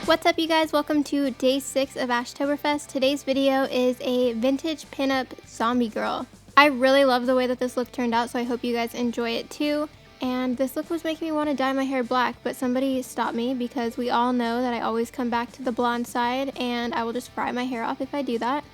What's up, you guys? Welcome to day 6 of ASHTOBERFEST. Today's video is a vintage pinup zombie girl. I really love the way that this look turned out, so I hope you guys enjoy it too. And this look was making me want to dye my hair black, but somebody stopped me because we all know that I always come back to the blonde side, and I will just fry my hair off if I do that.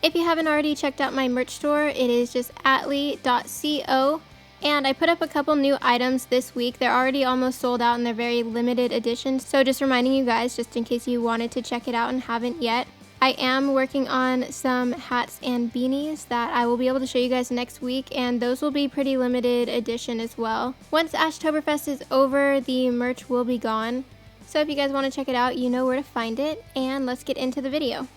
If you haven't already checked out my merch store, it is just atleeeey.co. And I put up a couple new items this week. They're already almost sold out and they're very limited editions. So just reminding you guys, just in case you wanted to check it out and haven't yet. I am working on some hats and beanies that I will be able to show you guys next week. And those will be pretty limited edition as well. Once ASHTOBERFEST is over, the merch will be gone. So if you guys want to check it out, you know where to find it. And let's get into the video.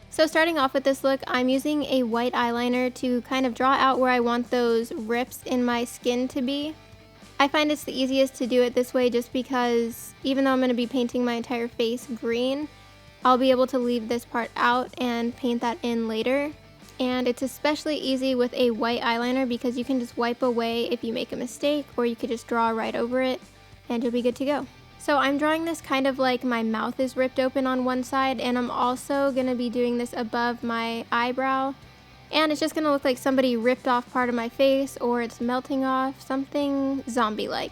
So starting off with this look, I'm using a white eyeliner to kind of draw out where I want those rips in my skin to be. I find it's the easiest to do it this way just because even though I'm going to be painting my entire face green, I'll be able to leave this part out and paint that in later. And it's especially easy with a white eyeliner because you can just wipe away if you make a mistake, or you could just draw right over it and you'll be good to go. So I'm drawing this kind of like my mouth is ripped open on one side, and I'm also going to be doing this above my eyebrow. And it's just going to look like somebody ripped off part of my face, or it's melting off, something zombie-like.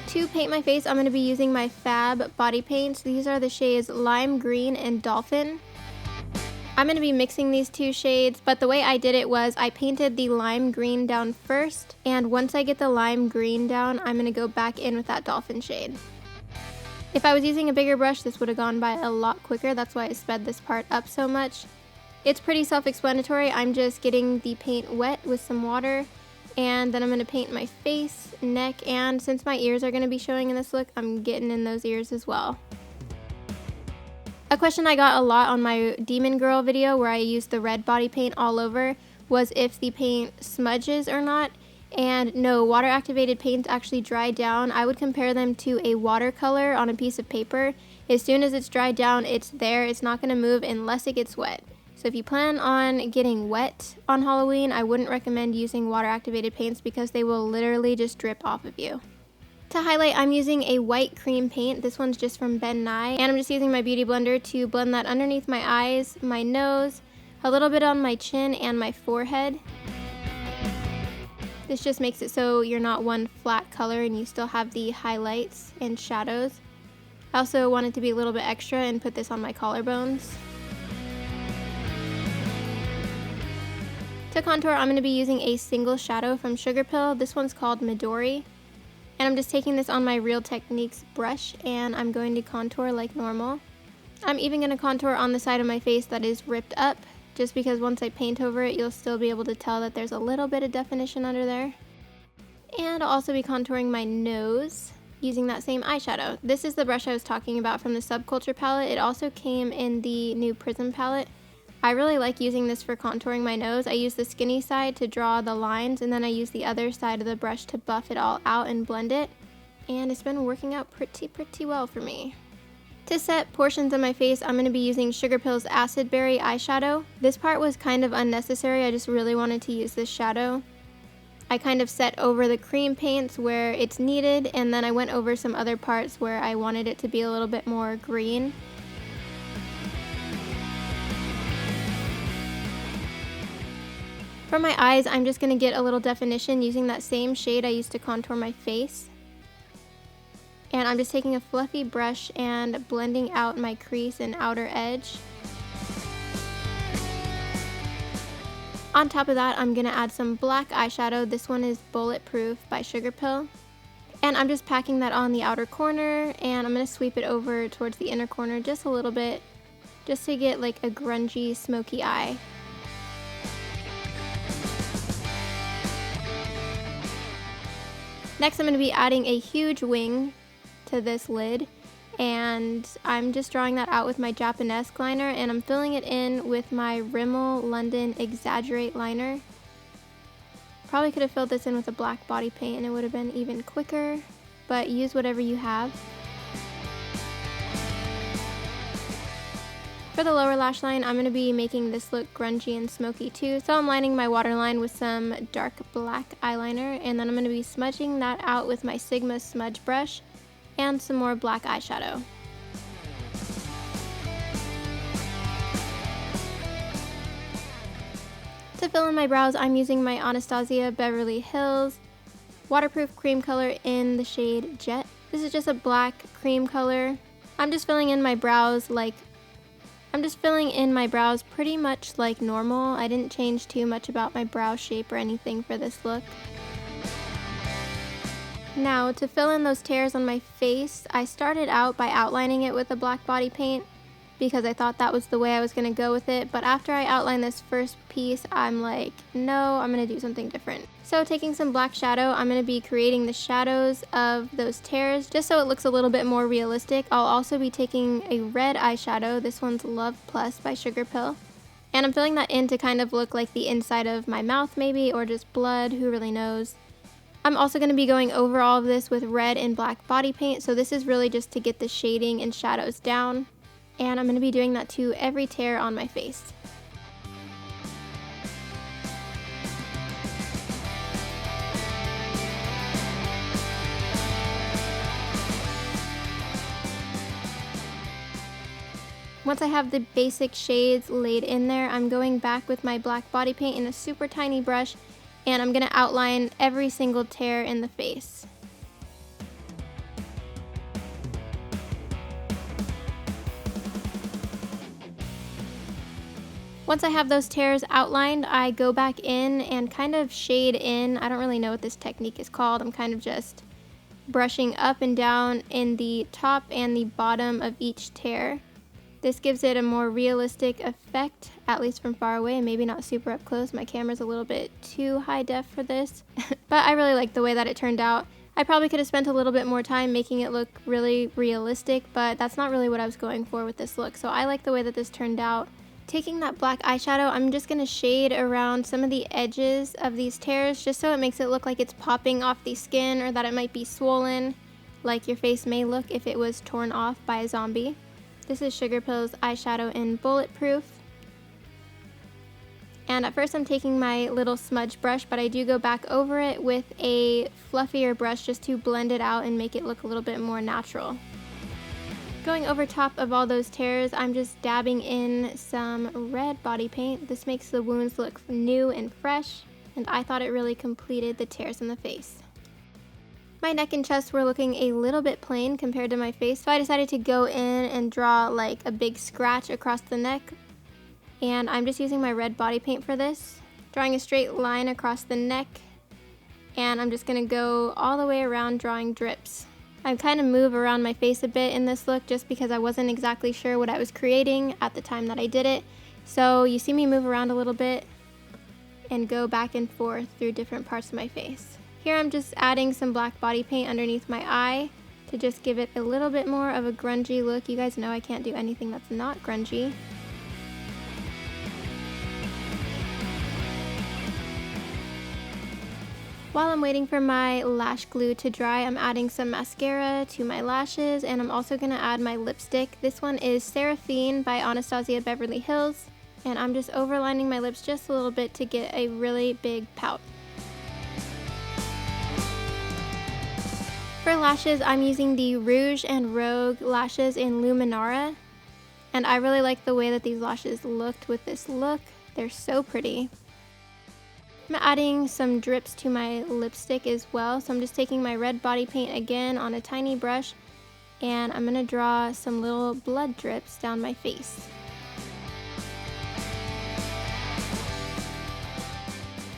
To paint my face, I'm going to be using my Fab body paints. These are the shades Lime Green and Dolphin. I'm going to be mixing these two shades, but the way I did it was I painted the lime green down first, and once I get the lime green down, I'm going to go back in with that dolphin shade. If I was using a bigger brush, this would have gone by a lot quicker. That's why I sped this part up so much. It's pretty self-explanatory. I'm just getting the paint wet with some water, and then I'm going to paint my face, neck, and since my ears are going to be showing in this look, I'm getting in those ears as well. A question I got a lot on my Demon Girl video where I used the red body paint all over was if the paint smudges or not. And no, water activated paints actually dry down. I would compare them to a watercolor on a piece of paper. As soon as it's dried down, it's there. It's not going to move unless it gets wet. So if you plan on getting wet on Halloween, I wouldn't recommend using water activated paints because they will literally just drip off of you. To highlight, I'm using a white cream paint. This one's just from Ben Nye, and I'm just using my beauty blender to blend that underneath my eyes, my nose, a little bit on my chin and my forehead. This just makes it so you're not one flat color and you still have the highlights and shadows. I also wanted to be a little bit extra and put this on my collarbones. To contour, I'm going to be using a single shadow from Sugarpill. This one's called Midori. And I'm just taking this on my Real Techniques brush, and I'm going to contour like normal. I'm even going to contour on the side of my face that is ripped up, just because once I paint over it, you'll still be able to tell that there's a little bit of definition under there. And I'll also be contouring my nose using that same eyeshadow. This is the brush I was talking about from the Subculture palette. It also came in the new Prism palette. I really like using this for contouring my nose. I use the skinny side to draw the lines, and then I use the other side of the brush to buff it all out and blend it. And it's been working out pretty well for me. To set portions of my face, I'm going to be using Sugarpill's Acidberry eyeshadow. This part was kind of unnecessary. I just really wanted to use this shadow. I kind of set over the cream paints where it's needed, and then I went over some other parts where I wanted it to be a little bit more green. For my eyes, I'm just going to get a little definition using that same shade I used to contour my face. And I'm just taking a fluffy brush and blending out my crease and outer edge. On top of that, I'm going to add some black eyeshadow. This one is Bulletproof by Sugarpill. And I'm just packing that on the outer corner, and I'm going to sweep it over towards the inner corner just a little bit, just to get like a grungy, smoky eye. Next, I'm going to be adding a huge wing to this lid, and I'm just drawing that out with my Japonesque liner, and I'm filling it in with my Rimmel London Exaggerate liner. Probably could have filled this in with a black body paint and it would have been even quicker, but use whatever you have. For the lower lash line, I'm going to be making this look grungy and smoky too, so I'm lining my waterline with some dark black eyeliner, and then I'm going to be smudging that out with my Sigma smudge brush and some more black eyeshadow. To fill in my brows, I'm using my Anastasia Beverly Hills Waterproof Cream color in the shade Jet. This is just a black cream color. I'm just filling in my brows pretty much like normal. I didn't change too much about my brow shape or anything for this look. Now, to fill in those tears on my face, I started out by outlining it with a black body paint because I thought that was the way I was going to go with it, but after I outlined this first piece, I'm like, no, I'm going to do something different. So taking some black shadow, I'm going to be creating the shadows of those tears just so it looks a little bit more realistic. I'll also be taking a red eyeshadow. This one's Love Plus by Sugarpill. And I'm filling that in to kind of look like the inside of my mouth maybe, or just blood, who really knows. I'm also going to be going over all of this with red and black body paint, so this is really just to get the shading and shadows down. And I'm going to be doing that to every tear on my face. Once I have the basic shades laid in there, I'm going back with my black body paint in a super tiny brush, and I'm going to outline every single tear in the face. Once I have those tears outlined, I go back in and kind of shade in. I don't really know what this technique is called. I'm kind of just brushing up and down in the top and the bottom of each tear. This gives it a more realistic effect, at least from far away, and maybe not super up close. My camera's a little bit too high def for this, but I really like the way that it turned out. I probably could have spent a little bit more time making it look really realistic, but that's not really what I was going for with this look, so I like the way that this turned out. Taking that black eyeshadow, I'm just going to shade around some of the edges of these tears just so it makes it look like it's popping off the skin, or that it might be swollen, like your face may look if it was torn off by a zombie. This is Sugarpill's eyeshadow in Bulletproof. And at first I'm taking my little smudge brush, but I do go back over it with a fluffier brush just to blend it out and make it look a little bit more natural. Going over top of all those tears, I'm just dabbing in some red body paint. This makes the wounds look new and fresh, and I thought it really completed the tears in the face. My neck and chest were looking a little bit plain compared to my face, so I decided to go in and draw like a big scratch across the neck. And I'm just using my red body paint for this, drawing a straight line across the neck, and I'm just going to go all the way around drawing drips. I kind of move around my face a bit in this look just because I wasn't exactly sure what I was creating at the time that I did it. So you see me move around a little bit and go back and forth through different parts of my face. Here I'm just adding some black body paint underneath my eye to just give it a little bit more of a grungy look. You guys know I can't do anything that's not grungy. While I'm waiting for my lash glue to dry, I'm adding some mascara to my lashes, and I'm also going to add my lipstick. This one is Sarafine by Anastasia Beverly Hills, and I'm just overlining my lips just a little bit to get a really big pout. For lashes, I'm using the Rouge and Rogue lashes in Luminara, and I really like the way that these lashes looked with this look. They're so pretty. I'm adding some drips to my lipstick as well, so I'm just taking my red body paint again on a tiny brush, and I'm going to draw some little blood drips down my face.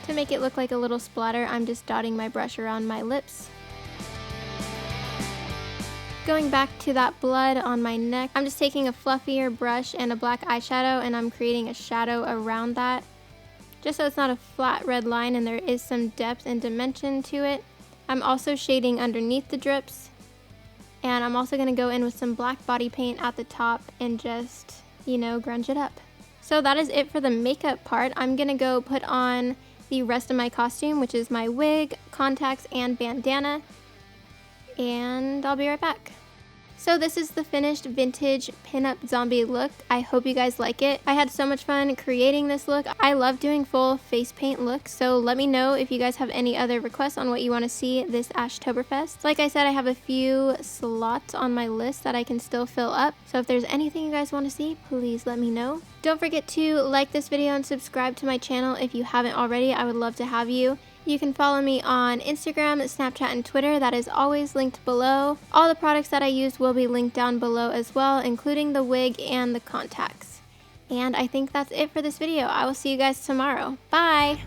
To make it look like a little splatter, I'm just dotting my brush around my lips. Going back to that blood on my neck, I'm just taking a fluffier brush and a black eyeshadow, and I'm creating a shadow around that, just so it's not a flat red line and there is some depth and dimension to it. I'm also shading underneath the drips, and I'm also going to go in with some black body paint at the top and just, you know, grunge it up. So that is it for the makeup part. I'm going to go put on the rest of my costume, which is my wig, contacts, and bandana, and I'll be right back. So this is the finished Vintage Pinup Zombie look. I hope you guys like it. I had so much fun creating this look. I love doing full face paint looks, so let me know if you guys have any other requests on what you want to see this ASHTOBERFEST. Like I said, I have a few slots on my list that I can still fill up, so if there's anything you guys want to see, please let me know. Don't forget to like this video and subscribe to my channel if you haven't already. I would love to have you. You can follow me on Instagram, Snapchat, and Twitter. That is always linked below. All the products that I used will be linked down below as well, including the wig and the contacts. And I think that's it for this video. I will see you guys tomorrow. Bye!